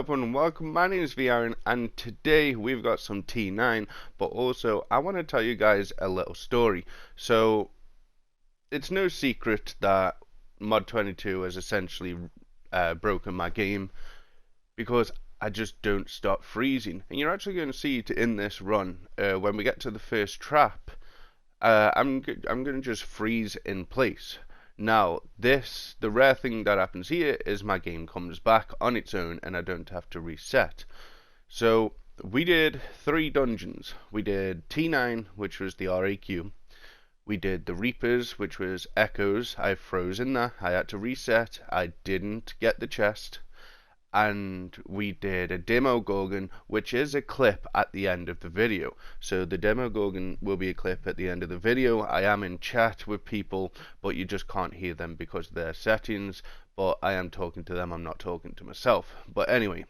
everyone, welcome. My name is VRN and today we've got some T9, but also I want to tell you guys a little story. So it's no secret that Mod22 has essentially broken my game because I just don't stop freezing. And you're actually going to see it in this run. When we get to the first trap, I'm going to just freeze in place. Now, the rare thing that happens here is my game comes back on its own and I don't have to reset. So, we did 3 dungeons. We did T9, which was the RAQ. We did the Reapers, which was Echoes. I froze in there. I had to reset. I didn't get the chest. And we did a Demogorgon, which is a clip at the end of the video. So the Demogorgon will be a clip at the end of the video. I am in chat with people, but you just can't hear them because of their settings. But I am talking to them, I'm not talking to myself. But anyway,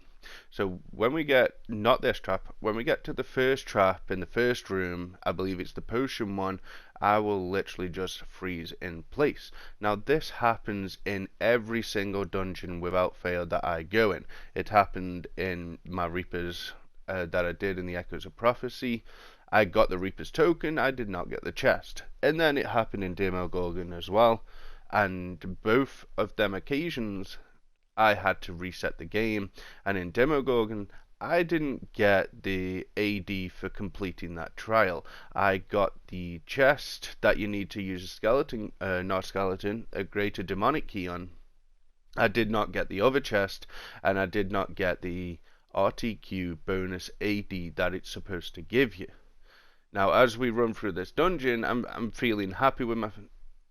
so when we get, not this trap, when we get to the first trap in the first room, I believe it's the potion one, I will literally just freeze in place. Now this happens in every single dungeon without fail that I go in. It happened in my Reapers that I did in the Echoes of Prophecy. I got the Reaper's token, I did not get the chest. And then it happened in Demogorgon as well. And both of them occasions I had to reset the game, and in Demogorgon I didn't get the AD for completing that trial. I got the chest that you need to use a skeleton, a greater demonic key on. I did not get the other chest, and I did not get the RTQ bonus AD that it's supposed to give you. Now, as we run through this dungeon, I'm feeling happy with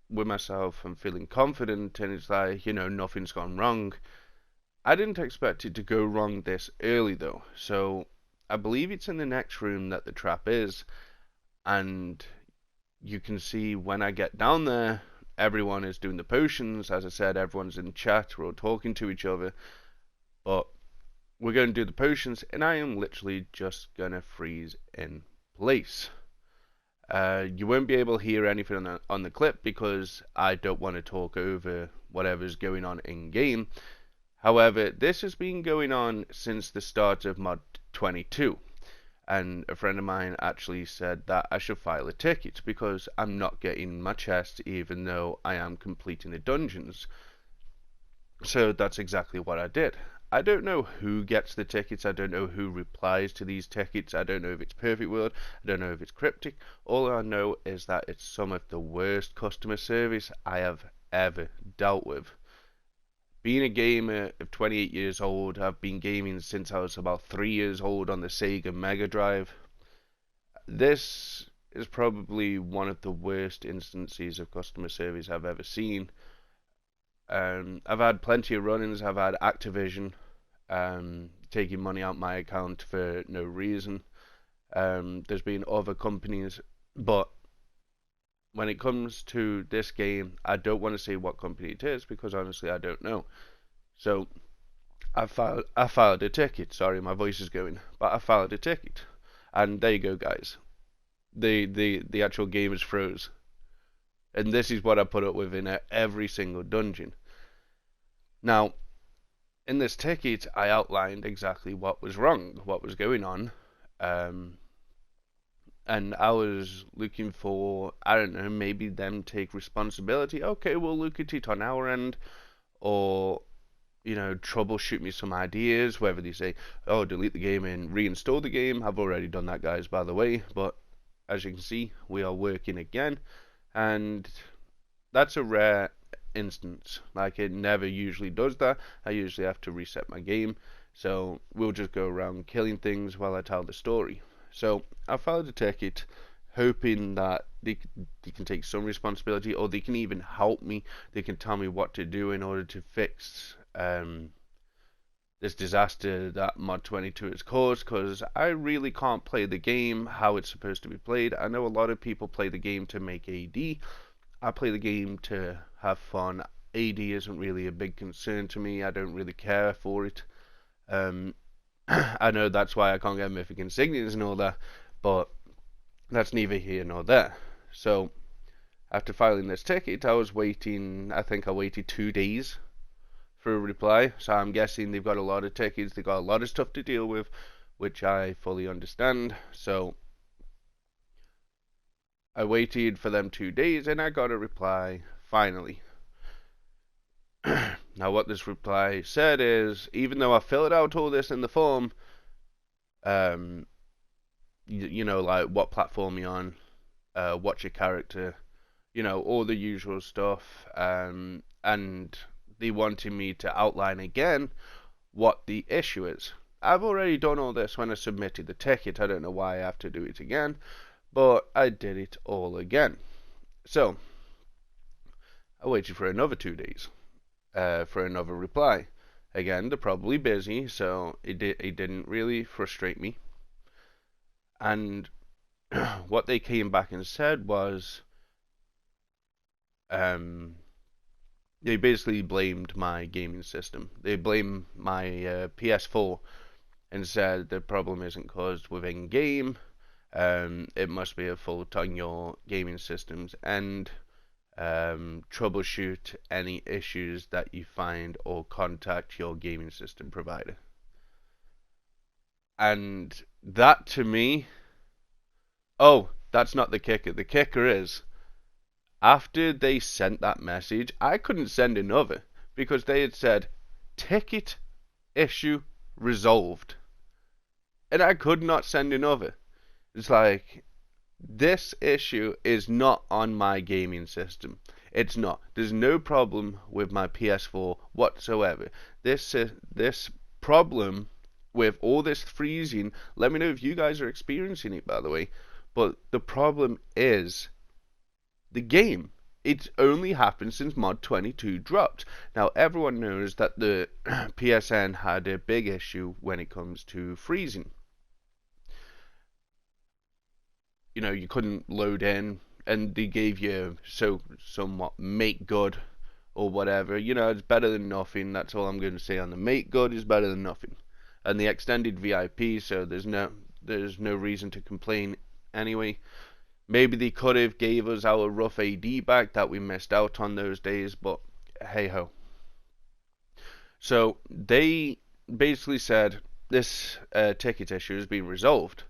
myself. I'm feeling confident, and it's like, nothing's gone wrong. I didn't expect it to go wrong this early though, so I believe it's in the next room that the trap is, and you can see when I get down there, everyone is doing the potions. As I said, everyone's in chat, we're all talking to each other, but we're going to do the potions, and I am literally just going to freeze in place. You won't be able to hear anything on the clip because I don't want to talk over whatever's going on in game. However, this has been going on since the start of Mod22, and a friend of mine actually said that I should file a ticket because I'm not getting my chest even though I am completing the dungeons. So that's exactly what I did. I don't know who gets the tickets, I don't know who replies to these tickets, I don't know if it's Perfect World, I don't know if it's Cryptic. All I know is that it's some of the worst customer service I have ever dealt with. Being a gamer of 28 years old, I've been gaming since I was about 3 years old on the Sega Mega Drive. This is probably one of the worst instances of customer service I've ever seen. I've had plenty of run-ins. I've had Activision taking money out my account for no reason. There's been other companies, but when it comes to this game, I don't want to say what company it is because honestly I don't know. So I filed a ticket. Sorry, my voice is going, but I filed a ticket, and there you go, guys. The actual game is froze, and this is what I put up with in every single dungeon. Now, in this ticket, I outlined exactly what was wrong, what was going on. And I was looking for, I don't know, maybe them take responsibility. Okay, we'll look at it on our end, or troubleshoot me some ideas. Whether they say, "Oh, delete the game and reinstall the game," I've already done that, guys, by the way. But as you can see, we are working again, and that's a rare instance. Like it never usually does that. I usually have to reset my game, so we'll just go around killing things while I tell the story. So I filed a ticket hoping that they can take some responsibility, or they can even help me. They can tell me what to do in order to fix this disaster that Mod22 has caused, because I really can't play the game how it's supposed to be played. I know a lot of people play the game to make AD. I play the game to have fun. AD isn't really a big concern to me. I don't really care for it. I know that's why I can't get mythic insignias and all that, but that's neither here nor there. So, after filing this ticket, I was waiting, I think I waited 2 days for a reply. So I'm guessing they've got a lot of tickets, they've got a lot of stuff to deal with, which I fully understand. So I waited for them 2 days and I got a reply finally. Now what this reply said is, even though I filled out all this in the form, you know, like what platform you're on, what's your character, you know, all the usual stuff, and they wanted me to outline again what the issue is. I've already done all this when I submitted the ticket. I don't know why I have to do it again, but I did it all again. So I waited for another 2 days for another reply. Again, they're probably busy, so it didn't really frustrate me. And what they came back and said was, they basically blamed my gaming system. They blamed my PS4 and said the problem isn't caused within game. It must be a fault on your gaming systems, and troubleshoot any issues that you find or contact your gaming system provider. And that to me, oh, that's not the kicker. The kicker is, after they sent that message, I couldn't send another because they had said, ticket issue resolved. And I could not send another. It's like, this issue is not on my gaming system. It's not. There's no problem with my PS4 whatsoever. This problem with all this freezing, let me know if you guys are experiencing it, by the way. But the problem is the game. It's only happened since Mod22 dropped. Now, everyone knows that the PSN had a big issue when it comes to freezing. You know, you couldn't load in, and they gave you somewhat make good or whatever. You know, it's better than nothing. That's all I'm going to say on the make good is better than nothing. And the extended VIP, so there's no reason to complain anyway. Maybe they could have gave us our rough AD back that we missed out on those days, but hey ho. So they basically said this ticket issue has been resolved.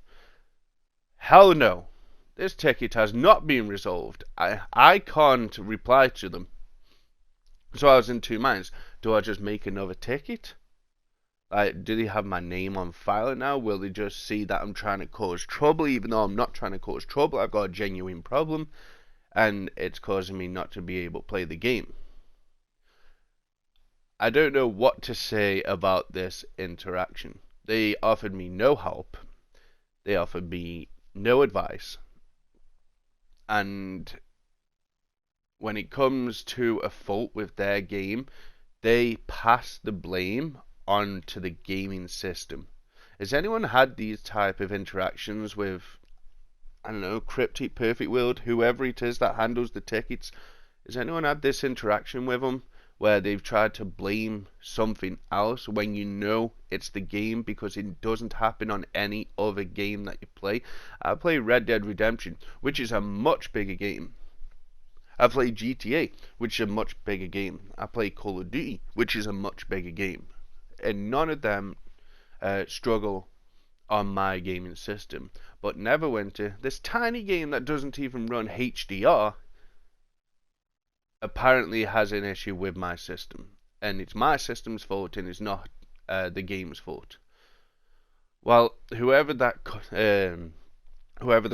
Hell no. This ticket has not been resolved. I can't reply to them. So I was in two minds. Do I just make another ticket? Like, do they have my name on file now? Will they just see that I'm trying to cause trouble, even though I'm not trying to cause trouble? I've got a genuine problem, and it's causing me not to be able to play the game. I don't know what to say about this interaction. They offered me no help. They offered me no advice. And when it comes to a fault with their game, they pass the blame onto the gaming system. Has anyone had these type of interactions with, I don't know, Cryptic, Perfect World, whoever it is that handles the tickets? Has anyone had this interaction with them where they've tried to blame something else when you know it's the game because it doesn't happen on any other game that you play? I play Red Dead Redemption, which is a much bigger game. I play GTA, which is a much bigger game. I play Call of Duty, which is a much bigger game. And none of them struggle on my gaming system. But Neverwinter, this tiny game that doesn't even run HDR, apparently has an issue with my system. And it's my system's fault, and it's not the game's fault. Well, whoever the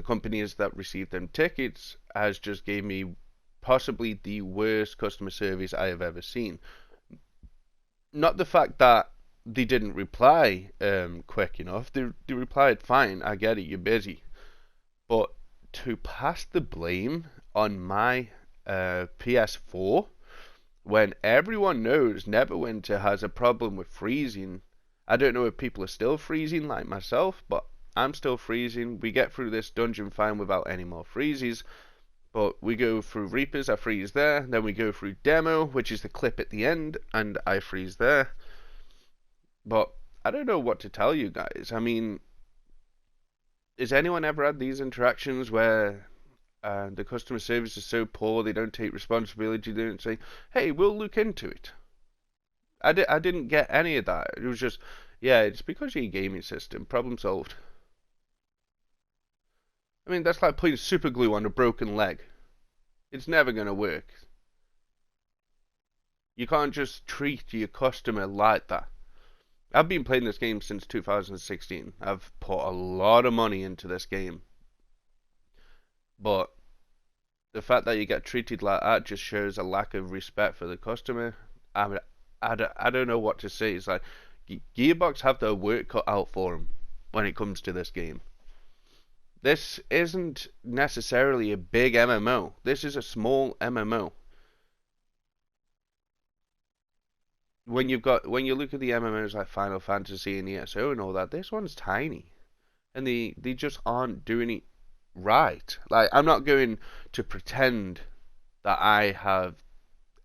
company is that received them tickets has just gave me possibly the worst customer service I have ever seen. Not the fact that they didn't reply quick enough. They replied fine. I get it. You're busy. But to pass the blame on my PS4 when everyone knows Neverwinter has a problem with freezing. I don't know if people are still freezing like myself, but I'm still freezing. We get through this dungeon fine without any more freezes. But we go through Reapers, I freeze there. Then we go through Demo, which is the clip at the end, and I freeze there. But I don't know what to tell you guys. I mean, has anyone ever had these interactions where the customer service is so poor, they don't take responsibility, they don't say, hey, we'll look into it? I didn't get any of that. It was just, yeah, it's because of your gaming system. Problem solved. I mean, that's like putting super glue on a broken leg. It's never going to work. You can't just treat your customer like that. I've been playing this game since 2016. I've put a lot of money into this game. But the fact that you get treated like that just shows a lack of respect for the customer. I don't know what to say. It's like Gearbox have their work cut out for them when it comes to this game. This isn't necessarily a big MMO. This is a small MMO. When you look at the MMOs like Final Fantasy and ESO and all that, this one's tiny, and they just aren't doing it right. Like, I'm not going to pretend that I have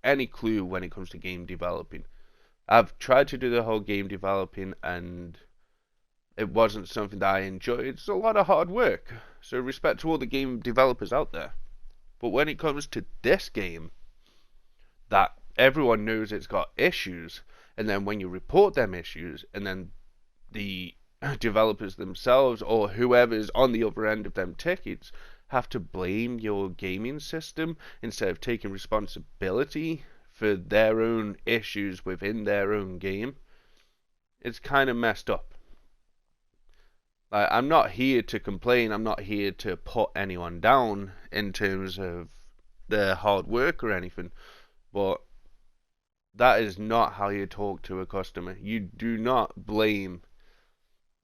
any clue when it comes to game developing. I've tried to do the whole game developing, and it wasn't something that I enjoyed. It's a lot of hard work, so respect to all the game developers out there. But when it comes to this game, that everyone knows it's got issues, and then when you report them issues, and then the developers themselves or whoever's on the other end of them tickets have to blame your gaming system instead of taking responsibility for their own issues within their own game, it's kind of messed up. Like, I'm not here to complain, I'm not here to put anyone down in terms of their hard work or anything, but that is not how you talk to a customer. You do not blame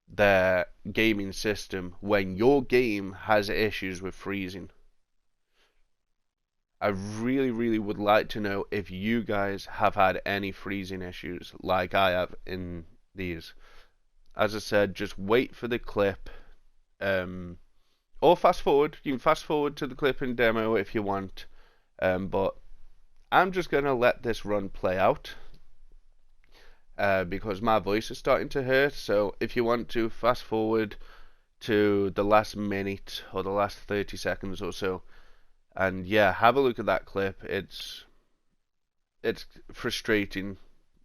their gaming system when your game has issues with freezing. I really, really would like to know if you guys have had any freezing issues like I have in these. As I said, just wait for the clip, or fast forward. You can fast forward to the clip and demo if you want, but I'm just going to let this run play out because my voice is starting to hurt. So if you want to fast forward to the last minute or the last 30 seconds or so, and yeah, have a look at that clip. It's frustrating,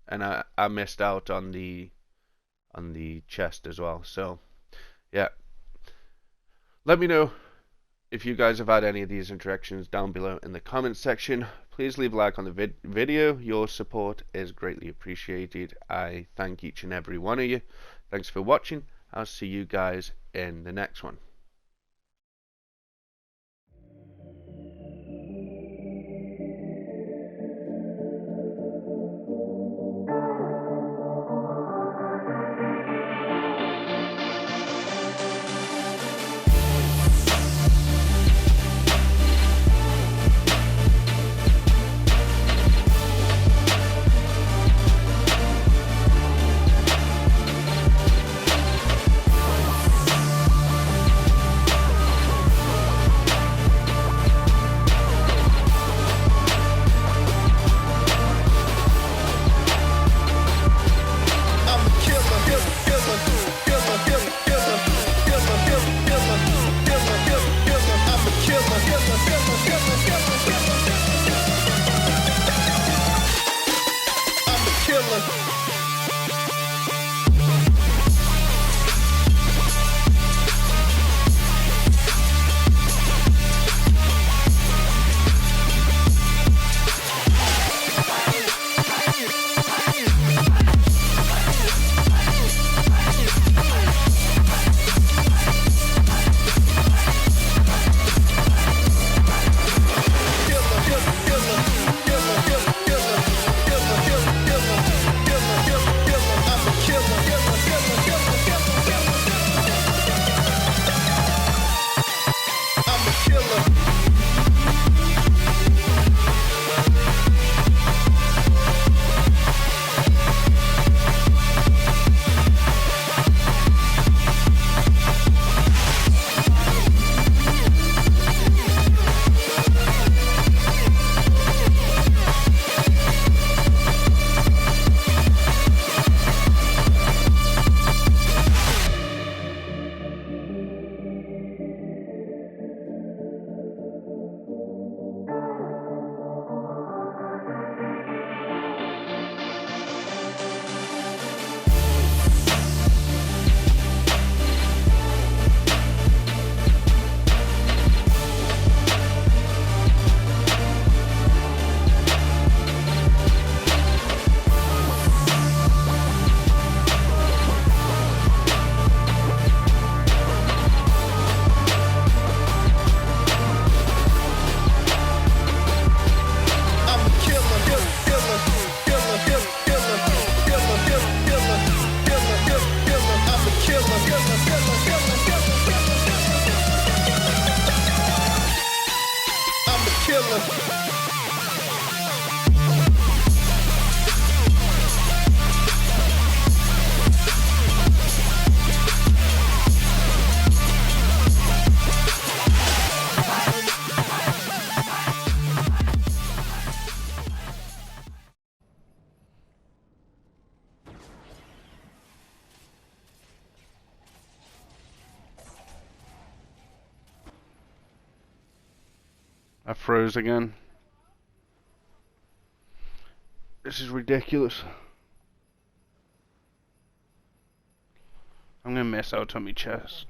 and I missed out on the chest as well. So yeah, let me know if you guys have had any of these interactions down below in the comments section. Please leave a like on the video. Your support is greatly appreciated. I thank each and every one of you. Thanks for watching. I'll see you guys in the next one. I froze again. This is ridiculous. I'm gonna miss out on my chest.